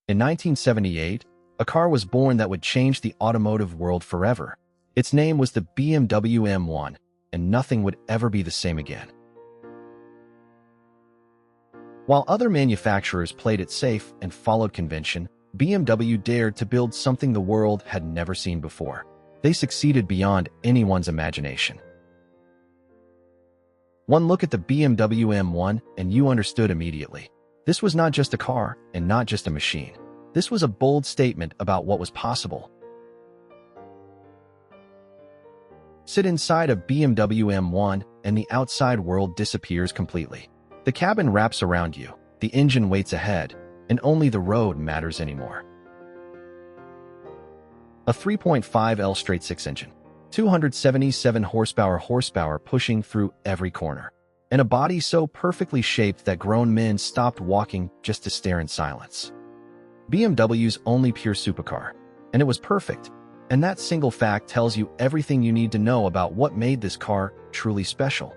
In 1978, a car was born that would change the automotive world forever. Its name was the BMW M1, and nothing would ever be the same again. While other manufacturers played it safe and followed convention, BMW dared to build something the world had never seen before. They succeeded beyond anyone's imagination. One look at the BMW M1 and you understood immediately. This was not just a car and not just a machine. This was a bold statement about what was possible. Sit inside a BMW M1 and the outside world disappears completely. The cabin wraps around you, the engine waits ahead, and only the road matters anymore. A 3.5L straight-six engine, 277 horsepower pushing through every corner, and a body so perfectly shaped that grown men stopped walking just to stare in silence. BMW's only pure supercar, and it was perfect, and that single fact tells you everything you need to know about what made this car truly special.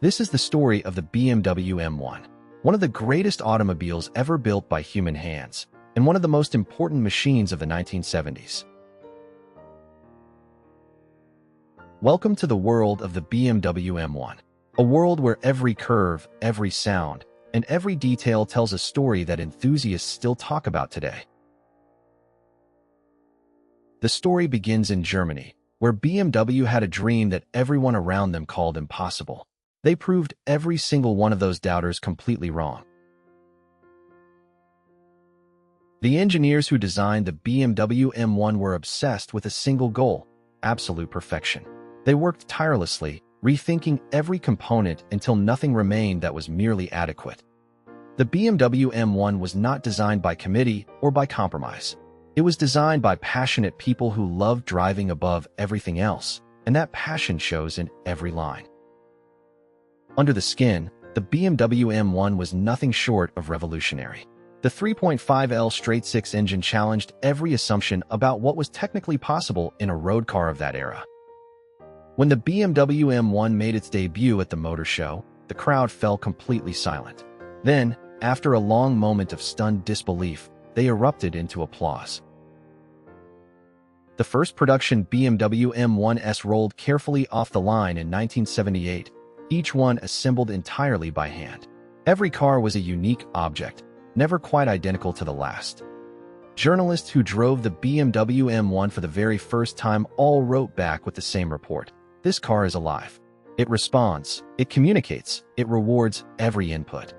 This is the story of the BMW M1, one of the greatest automobiles ever built by human hands, and one of the most important machines of the 1970s. Welcome to the world of the BMW M1, a world where every curve, every sound, and every detail tells a story that enthusiasts still talk about today. The story begins in Germany, where BMW had a dream that everyone around them called impossible. They proved every single one of those doubters completely wrong. The engineers who designed the BMW M1 were obsessed with a single goal: absolute perfection. They worked tirelessly, rethinking every component until nothing remained that was merely adequate. The BMW M1 was not designed by committee or by compromise. It was designed by passionate people who loved driving above everything else, and that passion shows in every line. Under the skin, the BMW M1 was nothing short of revolutionary. The 3.5L straight-six engine challenged every assumption about what was technically possible in a road car of that era. When the BMW M1 made its debut at the Motor Show, the crowd fell completely silent. Then, after a long moment of stunned disbelief, they erupted into applause. The first production BMW M1s rolled carefully off the line in 1978, each one assembled entirely by hand. Every car was a unique object, never quite identical to the last. Journalists who drove the BMW M1 for the very first time all wrote back with the same report: "This car is alive. It responds, it communicates, it rewards every input."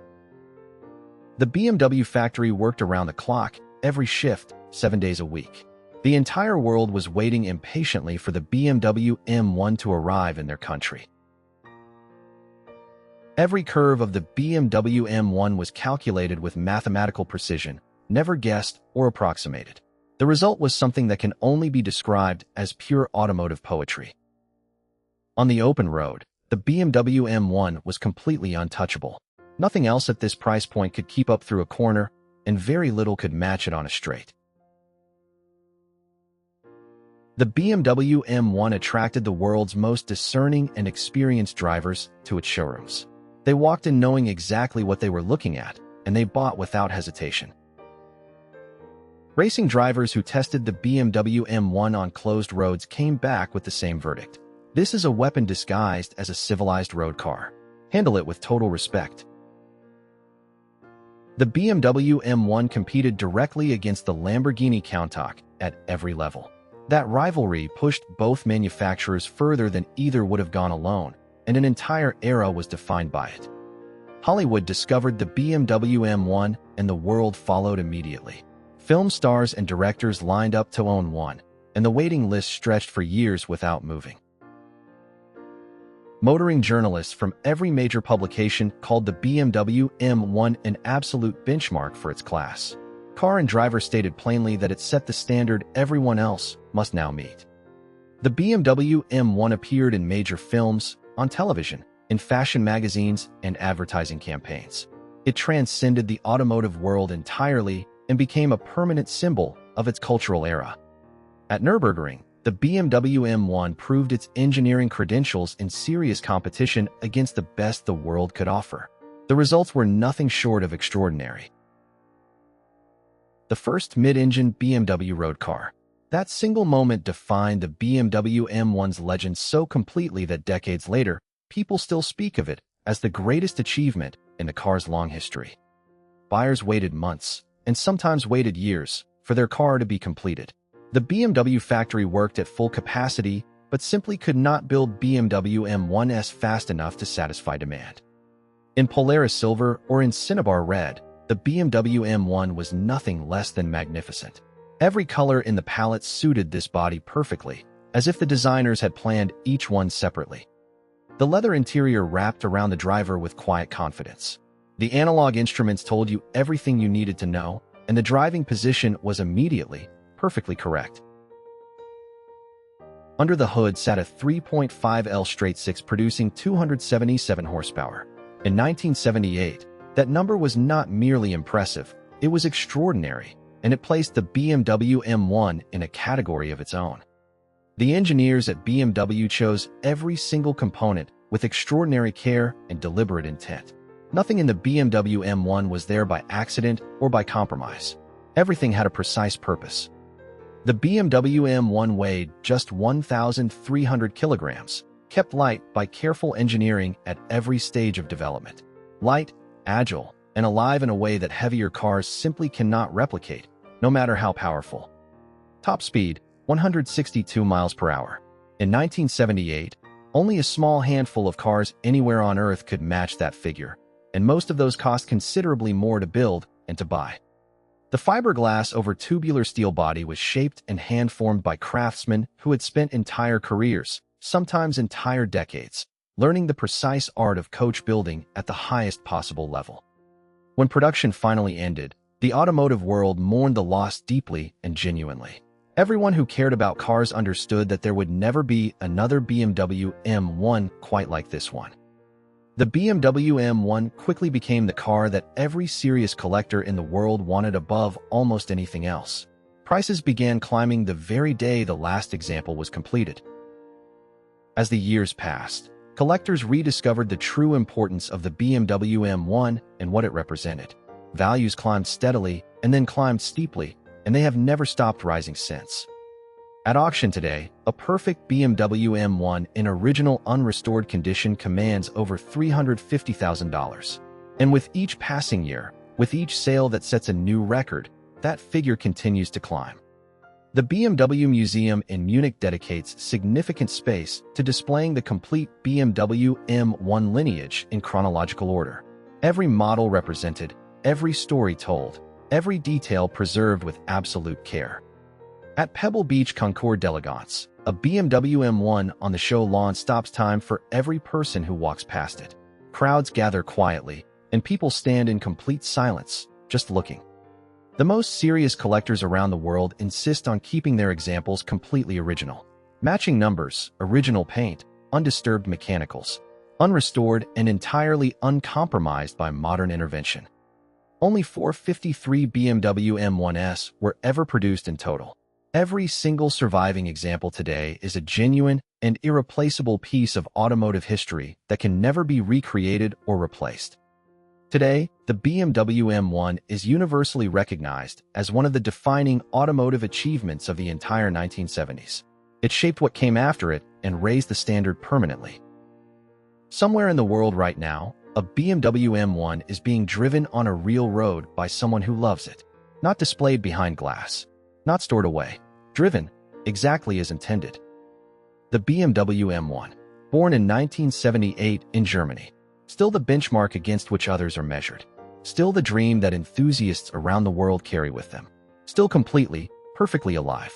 The BMW factory worked around the clock, every shift, 7 days a week. The entire world was waiting impatiently for the BMW M1 to arrive in their country. Every curve of the BMW M1 was calculated with mathematical precision, never guessed or approximated. The result was something that can only be described as pure automotive poetry. On the open road, the BMW M1 was completely untouchable. Nothing else at this price point could keep up through a corner, and very little could match it on a straight. The BMW M1 attracted the world's most discerning and experienced drivers to its showrooms. They walked in knowing exactly what they were looking at, and they bought without hesitation. Racing drivers who tested the BMW M1 on closed roads came back with the same verdict: "This is a weapon disguised as a civilized road car. Handle it with total respect." The BMW M1 competed directly against the Lamborghini Countach at every level. That rivalry pushed both manufacturers further than either would have gone alone, and an entire era was defined by it. Hollywood discovered the BMW M1, and the world followed immediately. Film stars and directors lined up to own one, and the waiting list stretched for years without moving. Motoring journalists from every major publication called the BMW M1 an absolute benchmark for its class. Car and driver stated plainly that it set the standard everyone else must now meet. The BMW M1 appeared in major films, on television, in fashion magazines, and advertising campaigns. It transcended the automotive world entirely and became a permanent symbol of its cultural era. At Nürburgring, the BMW M1 proved its engineering credentials in serious competition against the best the world could offer. The results were nothing short of extraordinary. The first mid-engine BMW road car. That single moment defined the BMW M1's legend so completely that decades later, people still speak of it as the greatest achievement in the car's long history. Buyers waited months, and sometimes waited years, for their car to be completed. The BMW factory worked at full capacity, but simply could not build BMW M1s fast enough to satisfy demand. In Polaris Silver or in Cinnabar Red, the BMW M1 was nothing less than magnificent. Every color in the palette suited this body perfectly, as if the designers had planned each one separately. The leather interior wrapped around the driver with quiet confidence. The analog instruments told you everything you needed to know, and the driving position was immediately, perfectly correct. Under the hood sat a 3.5L straight-six producing 277 horsepower. In 1978, that number was not merely impressive, it was extraordinary, and it placed the BMW M1 in a category of its own. The engineers at BMW chose every single component with extraordinary care and deliberate intent. Nothing in the BMW M1 was there by accident or by compromise. Everything had a precise purpose. The BMW M1 weighed just 1,300 kilograms, kept light by careful engineering at every stage of development. Light, agile, and alive in a way that heavier cars simply cannot replicate, no matter how powerful. Top speed, 162 miles per hour. In 1978, only a small handful of cars anywhere on Earth could match that figure, and most of those cost considerably more to build and to buy. The fiberglass over tubular steel body was shaped and hand-formed by craftsmen who had spent entire careers, sometimes entire decades, learning the precise art of coach building at the highest possible level. When production finally ended, the automotive world mourned the loss deeply and genuinely. Everyone who cared about cars understood that there would never be another BMW M1 quite like this one. The BMW M1 quickly became the car that every serious collector in the world wanted above almost anything else. Prices began climbing the very day the last example was completed. As the years passed, collectors rediscovered the true importance of the BMW M1 and what it represented. Values climbed steadily and then climbed steeply, and they have never stopped rising since. At auction today, a perfect BMW M1 in original unrestored condition commands over $350,000. And with each passing year, with each sale that sets a new record, that figure continues to climb. The BMW Museum in Munich dedicates significant space to displaying the complete BMW M1 lineage in chronological order. Every model represented, every story told, every detail preserved with absolute care. At Pebble Beach Concours d'Elegance, a BMW M1 on the show lawn stops time for every person who walks past it. Crowds gather quietly, and people stand in complete silence, just looking. The most serious collectors around the world insist on keeping their examples completely original. Matching numbers, original paint, undisturbed mechanicals, unrestored and entirely uncompromised by modern intervention. Only 453 BMW M1s were ever produced in total. Every single surviving example today is a genuine and irreplaceable piece of automotive history that can never be recreated or replaced. Today, the BMW M1 is universally recognized as one of the defining automotive achievements of the entire 1970s. It shaped what came after it and raised the standard permanently. Somewhere in the world right now, a BMW M1 is being driven on a real road by someone who loves it. Not displayed behind glass. Not stored away. Driven, exactly as intended. The BMW M1, born in 1978 in Germany. Still the benchmark against which others are measured. Still the dream that enthusiasts around the world carry with them. Still completely, perfectly alive.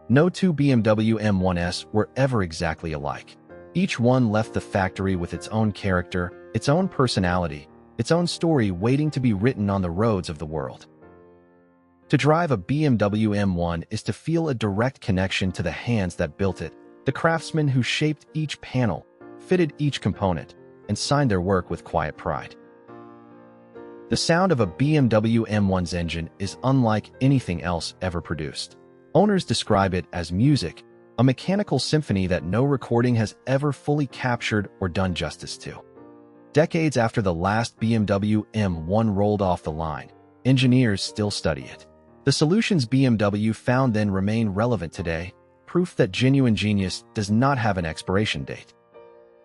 No two BMW M1s were ever exactly alike. Each one left the factory with its own character, its own personality, its own story waiting to be written on the roads of the world. To drive a BMW M1 is to feel a direct connection to the hands that built it, the craftsmen who shaped each panel, fitted each component, and signed their work with quiet pride. The sound of a BMW M1's engine is unlike anything else ever produced. Owners describe it as music, a mechanical symphony that no recording has ever fully captured or done justice to. Decades after the last BMW M1 rolled off the line, engineers still study it. The solutions BMW found then remain relevant today, proof that genuine genius does not have an expiration date.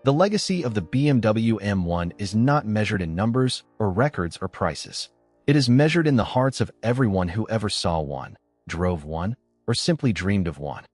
The legacy of the BMW M1 is not measured in numbers or records or prices. It is measured in the hearts of everyone who ever saw one, drove one, or simply dreamed of one.